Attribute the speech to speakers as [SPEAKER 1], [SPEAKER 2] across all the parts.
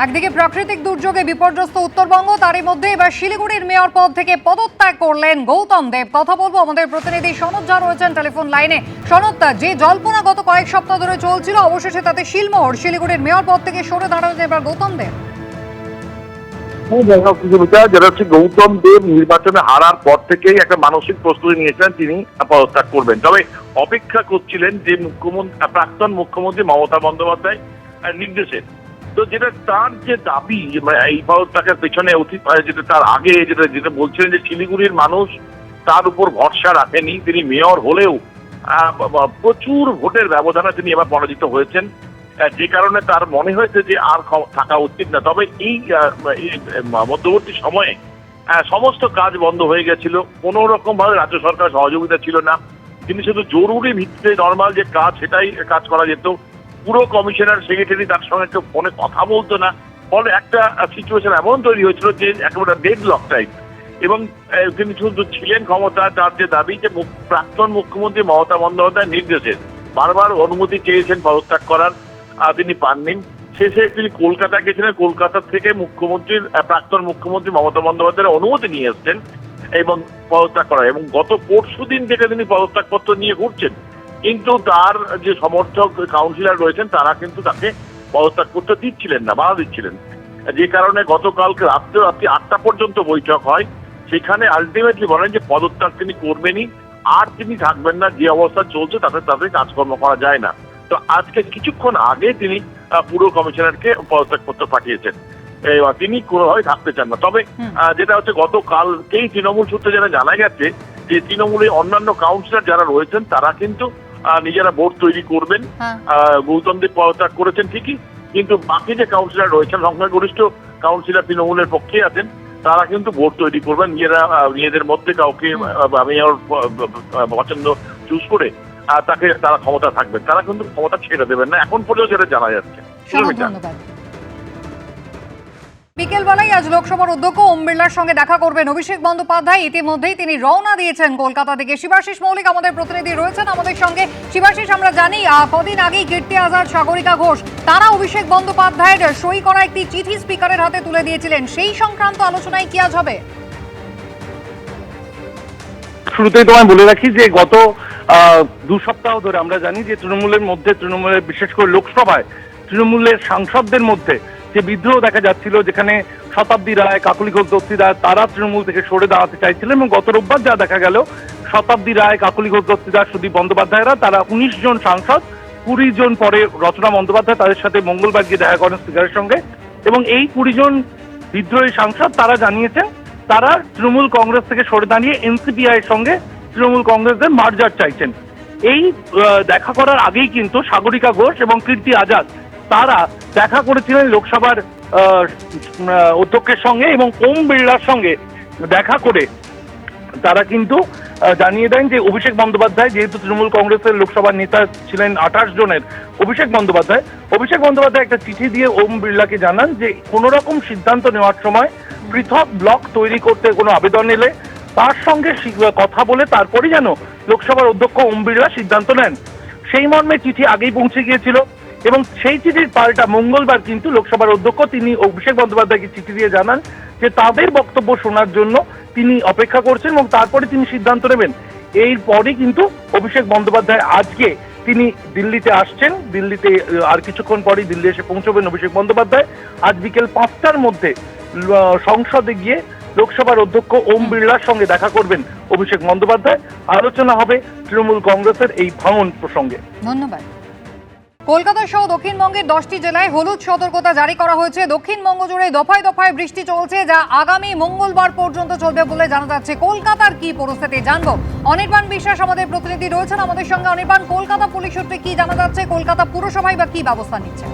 [SPEAKER 1] একদিকে প্রাকৃতিক দুর্যোগে বিপর্যস্ত উত্তরবঙ্গ, তারই মধ্যে এবার শিলিগুড়ির মেয়র পদ থেকে পদত্যাগ করলেন গৌতম দেব। কথা বলবো আমাদের প্রতিনিধি সনৎ ঝা রয়েছেন টেলিফোন লাইনে। সনৎ, যে জল্পনা গত কয়েক সপ্তাহ ধরে চলছিল, অবশেষে তাতে শিলমোহর, শিলিগুড়ির মেয়র পদ থেকে সরে দাঁড়ালেন এবার গৌতম দেব।
[SPEAKER 2] যেটা হচ্ছে গৌতম দেব নির্বাচনে হারার পর থেকেই একটা মানসিক প্রস্তুতি নিয়েছিলেন, তিনি পদত্যাগ করবেন। তবে অপেক্ষা করছিলেন যে প্রাক্তন মুখ্যমন্ত্রী মমতা বন্দ্যোপাধ্যায় নির্দেশে। তো যেটা তার যে দাবি, এই পদত্যাগের পেছনে যেটা তার আগে যেটা বলছিলেন যে শিলিগুড়ির মানুষ তার উপর ভরসা রাখেনি, তিনি মেয়র হলেও প্রচুর ভোটের ব্যবধানে তিনি এবার পরাজিত হয়েছেন, যে কারণে তার মনে হয়েছে যে আর থাকা উচিত না। তবে এই মধ্যবর্তী সময়ে সমস্ত কাজ বন্ধ হয়ে গেছিল, কোনো রকম ভাবে রাজ্য সরকার সহযোগিতা ছিল না। তিনি শুধু জরুরি ভিত্তিতে নর্মাল যে কাজ, সেটাই কাজ করা যেত। পুরো কমিশনার সেক্রেটারি তার সঙ্গে কেউ ফোনে কথা বলতো না, ফলে একটা সিচুয়েশন এমন তৈরি হয়েছিল যে একেবারে ডেড লক টাইপ। এবং তিনি শুধু ছিলেন ক্ষমতা, তার যে দাবি যে প্রাক্তন মুখ্যমন্ত্রী মমতা বন্দ্যোপাধ্যায়ের নির্দেশে বারবার অনুমতি চেয়েছেন পদত্যাগ করার, তিনি পাননি। শেষে তিনি কলকাতা গেছিলেন, কলকাতা থেকে প্রাক্তন মুখ্যমন্ত্রী মমতা বন্দ্যোপাধ্যায়ের অনুমতি নিয়ে এসছেন এবং পদত্যাগ করা। এবং গত পরশুদিন থেকে তিনি পদত্যাগপত্র নিয়ে ঘুরছেন, কিন্তু তার যে সমর্থক কাউন্সিলর রয়েছেন তারা কিন্তু তাকে পদত্যাগ করতে দিচ্ছিলেন না, বাধা দিচ্ছিলেন। যে কারণে গতকালকে রাত্রি 8টা পর্যন্ত বৈঠক হয়, সেখানে আলটিমেটলি বলেন যে পদত্যাগ তিনি করবেনই, আর তিনি থাকবেন না। যে অবস্থা চলছে তাতে তাদের কাজকর্ম করা যায় না। তো আজকে কিছুক্ষণ আগে তিনি পুরো কমিশনারকে পদত্যাগপত্র পাঠিয়েছেন, তিনি কোনোভাবে থাকতে চান না। তবে যেটা হচ্ছে গতকালকেই তৃণমূল সূত্রে যেটা জানা গেছে যে তৃণমূলের অন্যান্য কাউন্সিলর যারা রয়েছেন তারা কিন্তু নিজেরা বোর্ড তৈরি করবেন। গৌতম দেব পদত্যাগ করেছেন ঠিকই, কিন্তু বাকি যে কাউন্সিলর রয়েছেন, সংখ্যাগরিষ্ঠ কাউন্সিলর তৃণমূলের পক্ষে আছেন, তারা কিন্তু বোর্ড তৈরি করবেন নিজেদের মধ্যে কাউকে মেয়র পছন্দ চুজ করে তারা ক্ষমতা থাকবেন, তারা কিন্তু ক্ষমতা ছেড়ে দেবেন না, এখন পর্যন্ত যেটা জানা যাচ্ছে।
[SPEAKER 1] বিকেলবেলায় আজ লোকসভার অধ্যক্ষ ওম বিড়লার সঙ্গে দেখা করবেন অভিষেক বন্দ্যোপাধ্যায়। ইতিমধ্যেই তিনি রওনা দিয়েছেন কলকাতা থেকে। শিবাশিস মৌলিক আমাদের প্রতিনিধি রয়েছেন আমাদের সঙ্গে। শিবাশিস, আমরা জানি কদিন আগেই কীর্তি আজাদ, সাগরিকা ঘোষ তারা অভিষেক বন্দ্যোপাধ্যায়ের সই করা একটি চিঠি স্পিকারের হাতে তুলে দিয়েছিলেন, সেই সংক্রান্ত আলোচনায় কি আজ হবে?
[SPEAKER 3] শুরুতেই তোমায় বলে রাখি যে গত 2 সপ্তাহ ধরে আমরা জানি যে তৃণমূলের বিশেষ করে লোকসভায় তৃণমূলের সাংসদদের মধ্যে যে বিদ্রোহ দেখা যাচ্ছিল, যেখানে শতাব্দী রায়, কাকলি ঘোষ দস্তিদার তারা তৃণমূল থেকে সরে দাঁড়াতে চাইছিলেন। এবং গত রোববার যা দেখা গেল, শতাব্দী রায়, কাকলি ঘোষ দস্তিদার, সুদীপ বন্দ্যোপাধ্যায়রা তারা 19 জন সাংসদ, 20 জন পরে রচনা বন্দ্যোপাধ্যায় তাদের সাথে মঙ্গলবার গিয়ে দেখা করেন স্পিকারের সঙ্গে। এবং এই 20 জন বিদ্রোহী সাংসদ তারা জানিয়েছেন তারা তৃণমূল কংগ্রেস থেকে সরে দাঁড়িয়ে এনসিপিআই এর সঙ্গে তৃণমূল কংগ্রেসের মার্জার চাইছেন। এই দেখা করার আগেই কিন্তু সাগরিকা ঘোষ এবং কীর্তি আজাদ তারা দেখা করেছিলেন লোকসভার অধ্যক্ষের সঙ্গে এবং ওম বিড়লার সঙ্গে দেখা করে তারা কিন্তু জানিয়ে দেন যে অভিষেক বন্দ্যোপাধ্যায়, যেহেতু তৃণমূল কংগ্রেসের লোকসভার নেতা ছিলেন 28 জনের অভিষেক বন্দ্যোপাধ্যায় একটা চিঠি দিয়ে ওম বিড়লাকে জানান যে কোনো রকম সিদ্ধান্ত নেওয়ার সময় পৃথক ব্লক তৈরি করতে কোনো আবেদন এলে তার সঙ্গে কথা বলে তারপরই যেন লোকসভার অধ্যক্ষ ওম বিড়লা সিদ্ধান্ত নেন। সেই মর্মে চিঠি আগেই পৌঁছে গিয়েছিল এবং সেই চিঠির পাল্টা মঙ্গলবার কিন্তু লোকসভার অধ্যক্ষ তিনি অভিষেক বন্দ্যোপাধ্যায়কে চিঠি দিয়ে জানান যে তাদের বক্তব্য শোনার জন্য তিনি অপেক্ষা করছেন এবং তারপরে তিনি সিদ্ধান্ত নেবেন। এরপরই কিন্তু অভিষেক বন্দ্যোপাধ্যায় আজকে তিনি দিল্লিতে আসছেন। দিল্লিতে আর কিছুক্ষণ পরেই দিল্লি এসে পৌঁছবেন অভিষেক বন্দ্যোপাধ্যায়। আজ বিকেল 5টার মধ্যে সংসদে গিয়ে লোকসভার অধ্যক্ষ ওম বিড়লার সঙ্গে দেখা করবেন অভিষেক বন্দ্যোপাধ্যায়। আলোচনা হবে তৃণমূল কংগ্রেসের এই ভাঙন প্রসঙ্গে।
[SPEAKER 1] ধন্যবাদ। কলকাতা সহ দক্ষিণবঙ্গের 10টি জেলায় হলুদ সতর্কতা জারি করা হয়েছে। দক্ষিণবঙ্গ জুড়ে দফায় দফায় বৃষ্টি চলছে, যা আগামী মঙ্গলবার পর্যন্ত চলবে বলে জানা যাচ্ছে। কলকাতার কি পরিস্থিতি জানবো, অনির্বাণ বিশ্বাস আমাদের প্রতিনিধি রয়েছেন আমাদের সঙ্গে। অনির্বাণ, কলকাতা পুলিশ সূত্রে কি জানা যাচ্ছে, কলকাতা পুরসভায় বা কি ব্যবস্থা নিচ্ছে?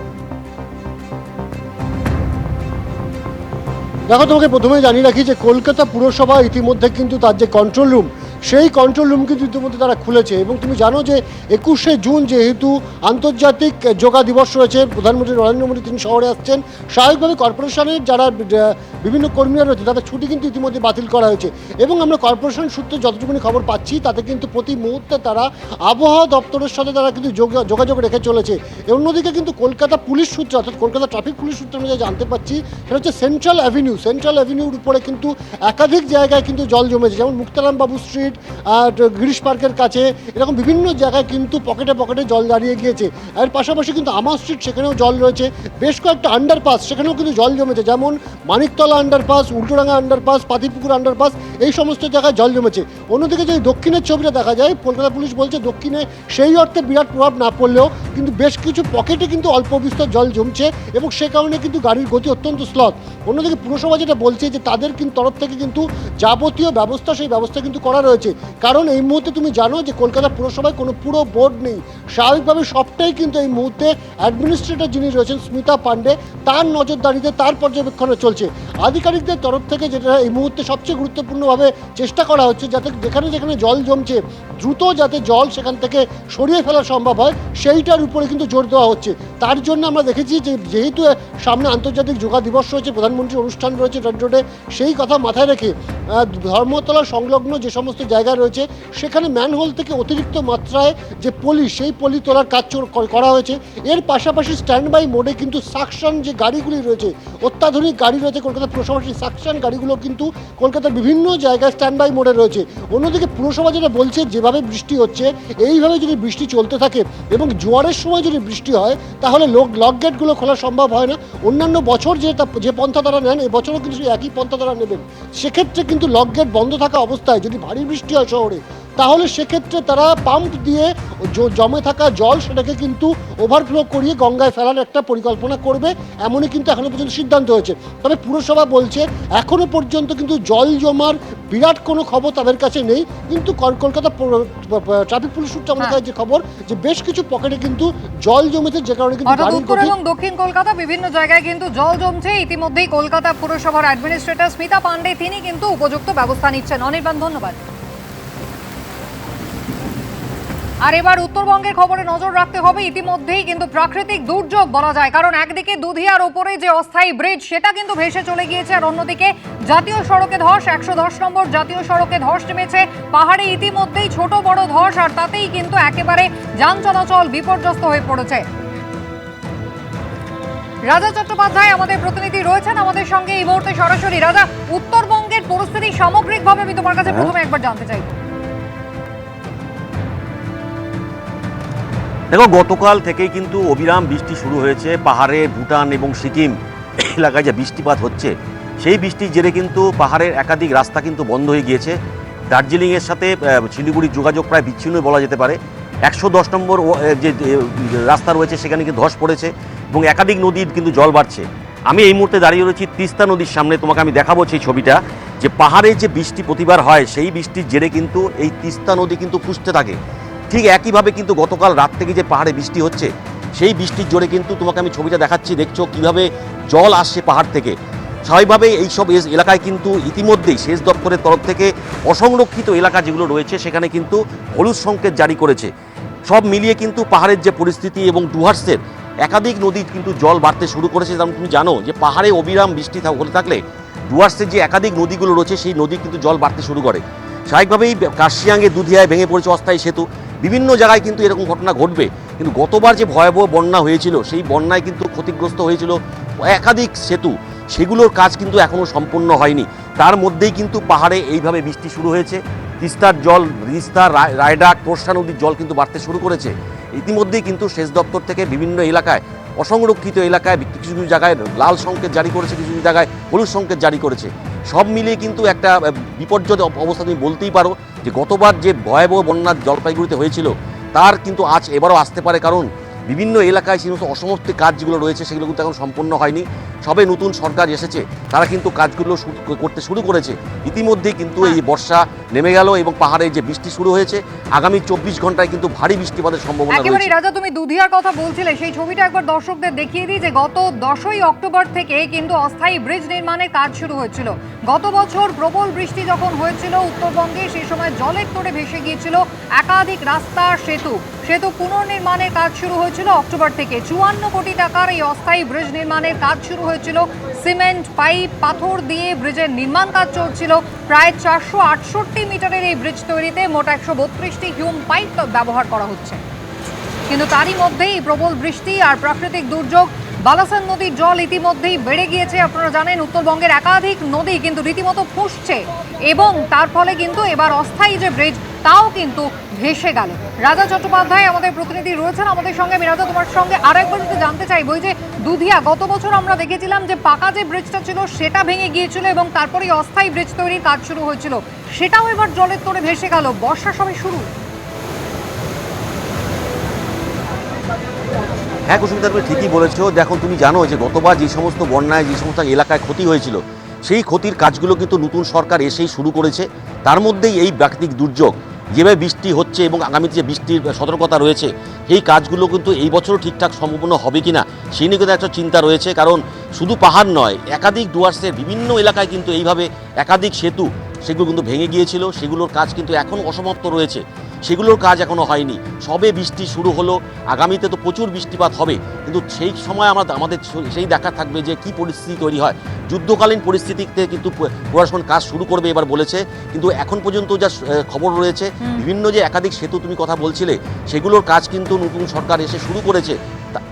[SPEAKER 4] দেখো, তোমাকে প্রথমে জানিয়ে রাখি যে কলকাতা পুরসভা ইতিমধ্যে কিন্তু তার যে কন্ট্রোল রুম সেই কন্ট্রোল রুম কিন্তু ইতিমধ্যে তারা খুলেছে। এবং তুমি জানো যে 21শে জুন যেহেতু আন্তর্জাতিক যোগা দিবস রয়েছে, প্রধানমন্ত্রী নরেন্দ্র মোদী তিনি শহরে আসছেন, স্বাভাবিকভাবে কর্পোরেশনের যারা বিভিন্ন কর্মীরা রয়েছে তাদের ছুটি কিন্তু ইতিমধ্যে বাতিল করা হয়েছে। এবং আমরা কর্পোরেশন সূত্রে যতটুকুনি খবর পাচ্ছি তাতে কিন্তু প্রতি মুহূর্তে তারা আবহাওয়া দপ্তরের সাথে তারা কিন্তু যোগাযোগ রেখে চলেছে। অন্যদিকে কিন্তু কলকাতা পুলিশ সূত্রে অর্থাৎ কলকাতা ট্রাফিক পুলিশ সূত্রে আমরা যা জানতে পাচ্ছি সেটা হচ্ছে সেন্ট্রাল অ্যাভিনিউর উপরে কিন্তু একাধিক জায়গায় কিন্তু জল জমেছে, যেমন মুক্তারাম বাবু স্ট্রিট, গিরিশ পার্কের কাছে, এরকম বিভিন্ন জায়গায় কিন্তু পকেটে পকেটে জল দাঁড়িয়ে গিয়েছে। এর পাশাপাশি কিন্তু আমার স্ট্রিট সেখানেও জল রয়েছে, বেশ কয়েকটা আন্ডারপাস সেখানেও কিন্তু জল জমেছে, যেমন Maniktala underpass, Ultadanga underpass, Patipukur underpass, এই সমস্ত জায়গায় জল জমেছে। অন্যদিকে যদি দক্ষিণের ছবিটা দেখা যায়, কলকাতা পুলিশ বলছে দক্ষিণে সেই অর্থে বিরাট প্রভাব না পড়লেও কিন্তু বেশ কিছু পকেটে কিন্তু অল্প বিস্তর জল জমছে এবং সে কারণে কিন্তু গাড়ির গতি অত্যন্ত স্লথ। অন্যদিকে পুরসভা যেটা বলছে যে তাদের কিন্তু তরফ থেকে কিন্তু যাবতীয় ব্যবস্থা সেই ব্যবস্থা কিন্তু করা রয়েছে, কারণ এই মুহূর্তে তুমি জানো যে কলকাতা পুরসভায় কোনো পুরো বোর্ড নেই। স্বাভাবিকভাবে সবটাই কিন্তু এই মুহূর্তে অ্যাডমিনিস্ট্রেটর যিনি রয়েছেন স্মিতা পান্ডে, তার নজরদারিতে তার পর্যবেক্ষণে চলছে। আধিকারিকদের তরফ থেকে যেটা এই মুহূর্তে সবচেয়ে গুরুত্বপূর্ণভাবে চেষ্টা করা হচ্ছে যাতে যেখানে যেখানে জল জমছে দ্রুত যাতে জল সেখান থেকে সরিয়ে ফেলা সম্ভব হয় সেইটার উপরে কিন্তু জোর দেওয়া হচ্ছে। তার জন্য আমরা দেখেছি যে যেহেতু সামনে আন্তর্জাতিক যোগা দিবস রয়েছে, প্রধানমন্ত্রীর অনুষ্ঠান রয়েছে রেড রোডে, সেই কথা মাথায় রেখে ধর্মতলা সংলগ্ন যে সমস্ত জায়গা রয়েছে সেখানে ম্যানহোল থেকে অতিরিক্ত মাত্রায় যে পলি, সেই পলি তোলার কাজ করা হয়েছে। এর পাশাপাশি স্ট্যান্ড বাই মোডে কিন্তু সাকশন যে গাড়িগুলি রয়েছে, অত্যাধুনিক গাড়ি রয়েছে কলকাতা পুরসভার, সেই সাকশন গাড়িগুলো কিন্তু কলকাতার বিভিন্ন জায়গায় স্ট্যান্ড বাই মোডে রয়েছে। অন্যদিকে পুরসভা যেটা বলছে যেভাবে বৃষ্টি হচ্ছে এইভাবে যদি বৃষ্টি চলতে থাকে এবং জোয়ারের সময় যদি বৃষ্টি হয় তাহলে লক গেটগুলো খোলা সম্ভব হয় না। অন্যান্য বছর যে পন্থা তারা নেন এবছরও কিন্তু সেই একই পন্থা তারা নেবেন। সেক্ষেত্রে কিন্তু লক গেট বন্ধ থাকা অবস্থায় যদি ভারী বৃষ্টি হয় শহরে, তাহলে সেক্ষেত্রে তারা পাম্প দিয়ে জমে থাকা জল সেটাকে কিন্তু ওভারফ্লো করিয়ে গঙ্গায় ফেলার একটা পরিকল্পনা করবে, এমনই কিন্তু এখনো পর্যন্ত সিদ্ধান্ত হয়েছে। তবে পুরসভা বলছে এখনো পর্যন্ত কিন্তু জল জমার বিরাট কোনো খবর তাদের কাছে নেই, কিন্তু কলকাতা ট্রাফিক পুলিশ সূত্রে আমাদের যে খবর যে বেশ কিছু পকেটে কিন্তু জল জমেছে, যে কারণে কিন্তু
[SPEAKER 1] উত্তর এবং দক্ষিণ কলকাতা বিভিন্ন জায়গায় কিন্তু জল জমছে। ইতিমধ্যেই কলকাতা পুরসভার অ্যাডমিনিস্ট্রেটর স্মিতা পান্ডে তিনি কিন্তু উপযুক্ত ব্যবস্থা নিচ্ছেন। অনির্বাণ, ধন্যবাদ। আর এবার উত্তরবঙ্গের খবরে নজর রাখতে হবে। ইতিমধ্যেই কিন্তু প্রাকৃতিক দুর্যোগ বলা যায়, কারণ একদিকে দুধিয়ার উপরে যে অস্থায়ী ব্রিজ সেটা কিন্তু ভেসে চলে গিয়েছে, আর অন্যদিকে জাতীয় সড়কে ধস, 110 নম্বর জাতীয় সড়কে ধস নেমেছে। পাহাড়ে ইতিমধ্যেই ছোট বড় ধস, আর তাতেই কিন্তু একেবারে যান চলাচল বিপর্যস্ত হয়ে পড়েছে। রাজা চট্টোপাধ্যায় আমাদের প্রতিনিধি রয়েছেন আমাদের সঙ্গে এই মুহূর্তে সরাসরি। রাজা, উত্তরবঙ্গের পরিস্থিতি সামগ্রিকভাবে আমি তোমার কাছে প্রথমে একবার জানতে চাই।
[SPEAKER 5] দেখো, গতকাল থেকেই কিন্তু অবিরাম বৃষ্টি শুরু হয়েছে। পাহাড়ে ভুটান এবং সিকিম এলাকায় যে বৃষ্টিপাত হচ্ছে সেই বৃষ্টির জেরে কিন্তু পাহাড়ের একাধিক রাস্তা কিন্তু বন্ধ হয়ে গিয়েছে। দার্জিলিংয়ের সাথে শিলিগুড়ির যোগাযোগ প্রায় বিচ্ছিন্ন বলা যেতে পারে। 110 নম্বর যে রাস্তা রয়েছে সেখানে কিন্তু ধস পড়েছে এবং একাধিক নদীর কিন্তু জল বাড়ছে। আমি এই মুহূর্তে দাঁড়িয়ে রয়েছি তিস্তা নদীর সামনে। তোমাকে আমি দেখাবো সেই ছবিটা, যে পাহাড়ে যে বৃষ্টি প্রতিবার হয় সেই বৃষ্টির জেরে কিন্তু এই তিস্তা নদী কিন্তু ফুসতে থাকে। ঠিক একইভাবে কিন্তু গতকাল রাত থেকে যে পাহাড়ে বৃষ্টি হচ্ছে সেই বৃষ্টির জোরে কিন্তু তোমাকে আমি ছবিটা দেখাচ্ছি, দেখছো কিভাবে জল আসছে পাহাড় থেকে। স্বাভাবিকভাবেই এইসব এলাকায় কিন্তু ইতিমধ্যেই সেচ দপ্তরের তরফ থেকে অসংরক্ষিত এলাকা যেগুলো রয়েছে সেখানে কিন্তু হলুদ সংকেত জারি করেছে। সব মিলিয়ে কিন্তু পাহাড়ের যে পরিস্থিতি এবং ডুয়ার্সের একাধিক নদীর কিন্তু জল বাড়তে শুরু করেছে। যেমন তুমি জানো যে পাহাড়ে অবিরাম বৃষ্টি হতে থাকলে ডুয়ার্সের যে একাধিক নদীগুলো রয়েছে সেই নদী কিন্তু জল বাড়তে শুরু করে। স্বাভাবিকভাবেই কার্শিয়াঙ্গে দুধিয়ায় ভেঙে পড়েছে অস্থায়ী সেতু। বিভিন্ন জায়গায় কিন্তু এরকম ঘটনা ঘটবে, কিন্তু গতবার যে ভয়াবহ বন্যা হয়েছিল সেই বন্যায় কিন্তু ক্ষতিগ্রস্ত হয়েছিল একাধিক সেতু, সেগুলোর কাজ কিন্তু এখনও সম্পূর্ণ হয়নি। তার মধ্যেই কিন্তু পাহাড়ে এইভাবে বৃষ্টি শুরু হয়েছে। তিস্তার জল, তিস্তা, রায়ডাক, তোরসা নদীর জল কিন্তু বাড়তে শুরু করেছে। ইতিমধ্যেই কিন্তু সেচ দপ্তর থেকে বিভিন্ন এলাকায়, অসংরক্ষিত এলাকায় কিছু কিছু জায়গায় লাল সংকেত জারি করেছে, কিছু কিছু জায়গায় হলুদ সংকেত জারি করেছে। সব মিলিয়ে কিন্তু একটা বিপর্যয় অবস্থা তুমি বলতেই পারো যে গতবার যে ভয়াবহ বন্যা জলপাইগুড়িতে হয়েছিল তার কিন্তু এবারও আসতে পারে, কারণ বিভিন্ন এলাকায় সেই সমস্ত অসমাপ্ত কাজ যেগুলো রয়েছে সেগুলো কিন্তু এখন সম্পূর্ণ হয়নি। সবে নতুন সরকার এসেছে, তারা কিন্তু কাজগুলো করতে শুরু করেছে। ইতিমধ্যেই কিন্তু এই বর্ষা নেমে গেল এবং পাহাড়ে যে বৃষ্টি শুরু হয়েছে, আগামী 24 ঘন্টায় কিন্তু ভারী বৃষ্টিপাতের সম্ভাবনা
[SPEAKER 1] একেবারে
[SPEAKER 5] রয়েছে।
[SPEAKER 1] রাজা, তুমি দুধিয়ার কথা বলছিলে, সেই ছবিটা একবার দর্শকদের দেখিয়ে দিই যে গত 10ই অক্টোবর থেকে কিন্তু অস্থায়ী ব্রিজ নির্মাণের কাজ শুরু হয়েছিল। গত বছর প্রবল বৃষ্টি যখন হয়েছিল উত্তরবঙ্গে, সেই সময় জলের তোড়ে ভেসে গিয়েছিল একাধিক রাস্তা, সেতু পুনর্নির্মাণের কাজ শুরু হয়েছিল অক্টোবর থেকে। 54 কোটি টাকার এই অস্থায়ী ব্রিজ নির্মাণের কাজ শুরু হয়েছিল। সিমেন্ট, পাইপ, পাথর দিয়ে ব্রিজের নির্মাণ কাজ চলছিল। প্রায় 468 মিটারের এই ব্রিজ তৈরিতে মোট 132টি হিউম পাইপ ব্যবহার করা হচ্ছে। কিন্তু তারই মধ্যেই প্রবল বৃষ্টি আর প্রাকৃতিক দুর্যোগ, বালাসন নদীর জল ইতিমধ্যেই বেড়ে গিয়েছে। আপনারা জানেন উত্তরবঙ্গের একাধিক নদী কিন্তু রীতিমতো ফুঁসছে এবং তার ফলে কিন্তু এবার অস্থায়ী যে ব্রিজ তাও কিন্তু ভেসে গেল। রাজা চট্টোপাধ্যায় আমাদের প্রতিনিধি রয়েছেন আমাদের সঙ্গে। আমি রাজা, তোমার সঙ্গে আরেকবার যদি জানতে চাইবো, যে দুধিয়া গত বছর আমরা দেখেছিলাম যে পাকা যে ব্রিজটা ছিল সেটা ভেঙে গিয়েছিল এবং তারপরেই অস্থায়ী ব্রিজ তৈরির কাজ শুরু হয়েছিল, সেটাও এবার জলের তোড়ে ভেসে গেল। বর্ষা সবে শুরু।
[SPEAKER 5] হ্যাঁ কুসুমিতা, তুমি ঠিকই বলেছো। দেখো, তুমি জানো যে গতবার যে সমস্ত বন্যায় যে সমস্ত এলাকায় ক্ষতি হয়েছিল, সেই ক্ষতির কাজগুলো কিন্তু নতুন সরকার এসেই শুরু করেছে। তার মধ্যেই এই প্রাকৃতিক দুর্যোগ, যেভাবে বৃষ্টি হচ্ছে এবং আগামীতে যে বৃষ্টির সতর্কতা রয়েছে, এই কাজগুলো কিন্তু এই বছরও ঠিকঠাক সম্পূর্ণ হবে কিনা সেই নিয়ে কিন্তু একটা চিন্তা রয়েছে। কারণ শুধু পাহাড় নয়, একাধিক ডুয়ার্সের বিভিন্ন এলাকায় কিন্তু এইভাবে একাধিক সেতু সেগুলো কিন্তু ভেঙে গিয়েছিল, সেগুলোর কাজ কিন্তু এখনও অসমাপ্ত রয়েছে, সেগুলোর কাজ এখনও হয়নি। সবে বৃষ্টি শুরু হলো, আগামীতে তো প্রচুর বৃষ্টিপাত হবে, কিন্তু সেই সময় আমাদের সেই দেখা থাকবে যে কি পরিস্থিতি তৈরি হয়। যুদ্ধকালীন পরিস্থিতিতে কিন্তু প্রশাসন কাজ শুরু করবে এবার বলেছে, কিন্তু এখন পর্যন্ত যা খবর রয়েছে, বিভিন্ন যে একাধিক সেতু তুমি কথা বলছিলে, সেগুলোর কাজ কিন্তু নতুন সরকার এসে শুরু করেছে।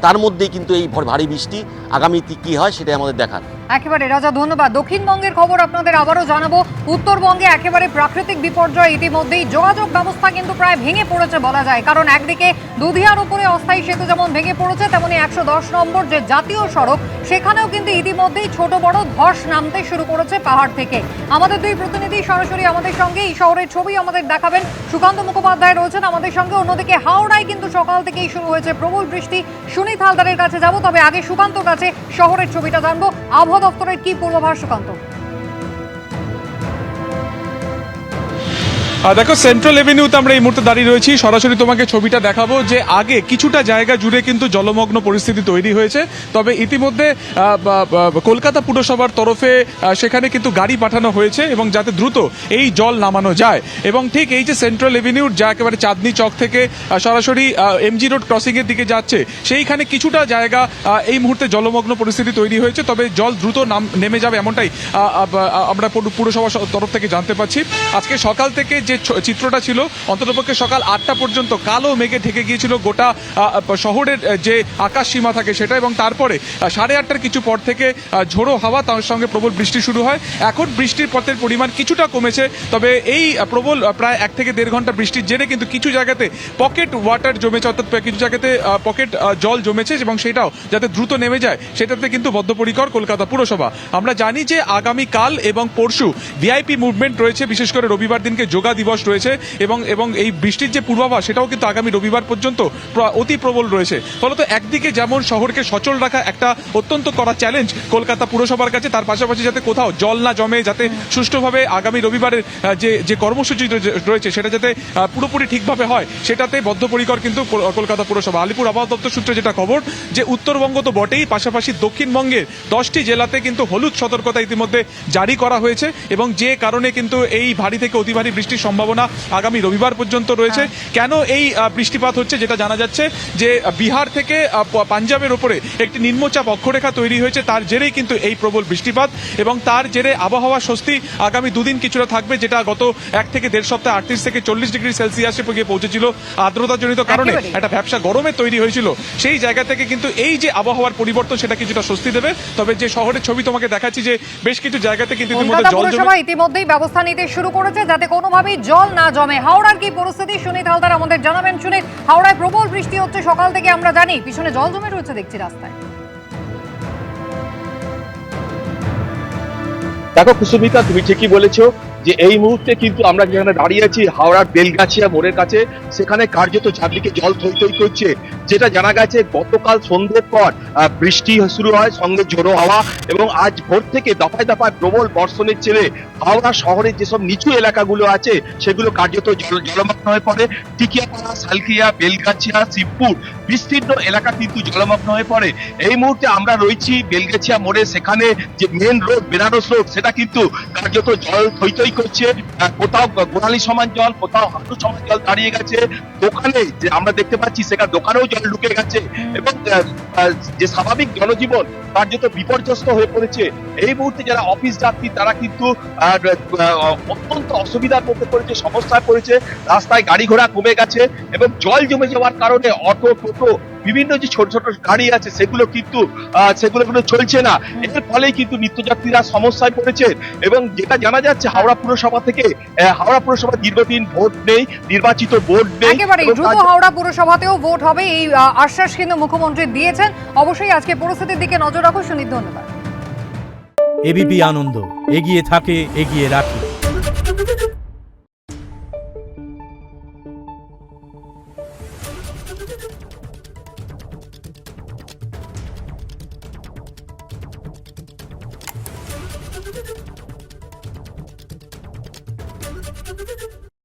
[SPEAKER 5] তার মধ্যেই কিন্তু এই ভারী বৃষ্টি আগামীতে কি হয় সেটাই আমাদের দেখার।
[SPEAKER 1] একেবারে রাজা, ধন্যবাদ। দক্ষিণবঙ্গের খবর আপনাদের আবারও জানাবো। উত্তরবঙ্গে একেবারে প্রাকৃতিক বিপর্যয়, ইতিমধ্যেই যোগাযোগ ব্যবস্থা কিন্তু প্রায় ভেঙে পড়েছে বলা যায়। কারণ একদিকে দুধিয়ার উপরে অস্থায়ী সেতু যেমন ভেঙে পড়েছে, তেমনি 110 নম্বর যে জাতীয় সড়ক, সেখানেও কিন্তু ইতিমধ্যেই ছোট বড় ধস নামতে শুরু করেছে পাহাড় থেকে। আমাদের দুই প্রতিনিধি সরাসরি আমাদের সঙ্গে এই শহরের ছবি আমাদের দেখাবেন। সুকান্ত মুখোপাধ্যায় রয়েছেন আমাদের সঙ্গে। অন্যদিকে হাওড়ায় কিন্তু সকাল থেকেই শুরু হয়েছে প্রবল বৃষ্টি। সুনীত হালদারের কাছে যাব, তবে আগে সুকান্তর কাছে শহরের ছবিটা জানবো। আবহাওয়া দপ্তরের কি পূর্বাভাস, সুকান্ত?
[SPEAKER 6] দেখো, সেন্ট্রাল এভিনিউতে আমরা এই মুহূর্তে দাঁড়িয়ে রয়েছি। সরাসরি তোমাকে ছবিটা দেখাবো যে আগে কিছুটা জায়গা জুড়ে কিন্তু জলমগ্ন পরিস্থিতি তৈরি হয়েছে, তবে ইতিমধ্যে কলকাতা পুরসভার তরফে সেখানে কিন্তু গাড়ি পাঠানো হয়েছে এবং যাতে দ্রুত এই জল নামানো যায়। এবং ঠিক এই যে সেন্ট্রাল এভিনিউর যা একেবারে চাঁদনি চক থেকে সরাসরি এমজি রোড ক্রসিং এর দিকে যাচ্ছে, সেইখানে কিছুটা জায়গা এই মুহূর্তে জলমগ্ন পরিস্থিতি তৈরি হয়েছে, তবে জল দ্রুত নেমে যাবে এমনটাই আমরা পুরসভার তরফ থেকে জানতে পারছি। আজকে সকাল থেকে যে চিত্রটা ছিল, অন্ততপক্ষে সকাল 8টা পর্যন্ত কালো মেঘে ঢেকে গিয়েছিল গোটা শহরের যে আকাশ সীমা থাকে সেটা, এবং তারপরে 8:30টার কিছু পর থেকে ঝোড়ো হাওয়া, তার সঙ্গে প্রবল বৃষ্টি শুরু হয়। এখন বৃষ্টির পথের পরিমাণ কিছুটা কমেছে, তবে এই প্রবল প্রায় 1 থেকে 1.5 ঘন্টা বৃষ্টির জেরে কিন্তু কিছু জায়গাতে পকেট ওয়াটার জমেছে, অর্থাৎ কিছু জায়গাতে পকেট জল জমেছে, এবং সেটাও যাতে দ্রুত নেমে যায় সেটাতে কিন্তু বদ্ধপরিকর কলকাতা পুরসভা। আমরা জানি যে আগামীকাল এবং পরশু ভিআইপি মুভমেন্ট রয়েছে, বিশেষ করে রবিবার দিনকে যোগা দিবস রয়েছে, এবং এই বৃষ্টির যে পূর্বাভাস সেটাও কিন্তু আগামী রবিবার পর্যন্ত অতি প্রবল রয়েছে। ফলত একদিকে যেমন শহরকে সচল রাখা একটা অত্যন্ত কড়া চ্যালেঞ্জ কলকাতা পুরসভার কাছে, তার পাশাপাশি যাতে কোথাও জল না জমে, যাতে সুষ্ঠুভাবে আগামী রবিবারের যে কর্মসূচি রয়েছে সেটা যাতে পুরোপুরি ঠিকভাবে হয়, সেটাতে বদ্ধপরিকর কিন্তু কলকাতা পুরসভা। আলিপুর আবহাওয়া দপ্তর সূত্রে যেটা খবর, যে উত্তরবঙ্গ তো বটেই, পাশাপাশি দক্ষিণবঙ্গের 10টি জেলাতে কিন্তু হলুদ সতর্কতা ইতিমধ্যে জারি করা হয়েছে, এবং যে কারণে কিন্তু এই ভারী থেকে অতি ভারী বৃষ্টির সম্ভাবনা আগামী রবিবার পর্যন্ত রয়েছে। কেন এই বৃষ্টিপাত হচ্ছে, যেটা জানা যাচ্ছে যে বিহার থেকে পাঞ্জাবের উপরে একটি নিম্নচাপ অক্ষরেখা তৈরি হয়েছে, তার জেরেই কিন্তু এই প্রবল বৃষ্টিপাত, এবং তার জেরে আবহাওয়া স্বস্তি আগামী দুদিন কিছুটা থাকবে, যেটা গত 1 থেকে 1.5 সপ্তাহ 38 থেকে 40 ডিগ্রি সেলসিয়াসে গিয়ে পৌঁছেছিল। আর্দ্রতাজনিত কারণে একটা ব্যবসা গরমে তৈরি হয়েছিল, সেই জায়গা থেকে কিন্তু এই যে আবহাওয়ার পরিবর্তন সেটা কিছুটা স্বস্তি দেবে। তবে যে শহরের ছবি তোমাকে দেখাচ্ছি, যে বেশ কিছু জায়গাতে কিন্তু
[SPEAKER 1] ইতিমধ্যেই ব্যবস্থা নিতে শুরু করেছে যাতে কোনোভাবেই জল না জমে। হাওড়ার কি পরিস্থিতি, সুনীত হালদার আমাদের জানাবেন। সুনীত, হাওড়ায় প্রবল বৃষ্টি হচ্ছে সকাল থেকে, আমরা জানি পিছনে জল জমে রয়েছে দেখছি রাস্তায়।
[SPEAKER 7] দেখো কুসুমিতা, তুমি ঠিকই বলেছো, যে এই মুহূর্তে কিন্তু আমরা যেখানে দাঁড়িয়ে আছি হাওড়ার বেলগাছিয়া মোড়ের কাছে, সেখানে কার্যত চারদিকে জল থই থই করছে। যেটা জানা গেছে গতকাল সন্ধ্যের পর বৃষ্টি শুরু হয়, সঙ্গে ঝোড়ো হাওয়া, এবং আজ ভোর থেকে দফায় দফায় প্রবল বর্ষণের ছেড়ে হাওড়া শহরের যেসব নিচু এলাকাগুলো আছে সেগুলো কার্যত জলমগ্ন হয়ে পড়ে। টিকিয়াপাড়া, সালকিয়া, বেলগাছিয়া, শিবপুর বিস্তীর্ণ এলাকা কিন্তু জলমগ্ন হয়ে পড়ে। এই মুহূর্তে আমরা রয়েছি বেলগাছিয়া মোড়ে, সেখানে যে মেন রোড বেনারস রোড সেটা কিন্তু কার্যত জল থই থই করছে। কোথাও গোড়ালি সমান জল, কোথাও হাঁটু সমান জল দাঁড়িয়ে গেছে। দোকানে যে আমরা দেখতে পাচ্ছি সেখানে দোকানেও জল ঢুকে গেছে, এবং যে স্বাভাবিক জনজীবন কার্যত বিপর্যস্ত হয়ে পড়েছে। এই মুহূর্তে যারা অফিস যাত্রী তারা কিন্তু অত্যন্ত অসুবিধার মধ্যে পড়েছে, সমস্যায় পড়েছে। রাস্তায় গাড়ি ঘোড়া কমে গেছে, এবং জল জমে যাওয়ার কারণে অটো, টোটো, বিভিন্ন যে ছোট ছোট গাড়ি আছে সেগুলো কিন্তু চলছে না। এর ফলে কিন্তু নিত্যযাত্রীরা সমস্যায় পড়েছে। এবং যেটা জানা যাচ্ছে হাওড়া পুরসভা থেকে, হাওড়া পুরসভা দীর্ঘদিন ভোট নেই, নির্বাচিত বোর্ড নেই।
[SPEAKER 1] একেবারে দ্রুত হাওড়া পুরসভাতেও ভোট হবে এই আশ্বাস কিন্তু মুখ্যমন্ত্রী দিয়েছেন। অবশ্যই আজকে পরিস্থিতির দিকে নজর রাখো। সুনীত, ধন্যবাদ।
[SPEAKER 8] এবিপি আনন্দ, এগিয়ে থাকে, এগিয়ে রাখে।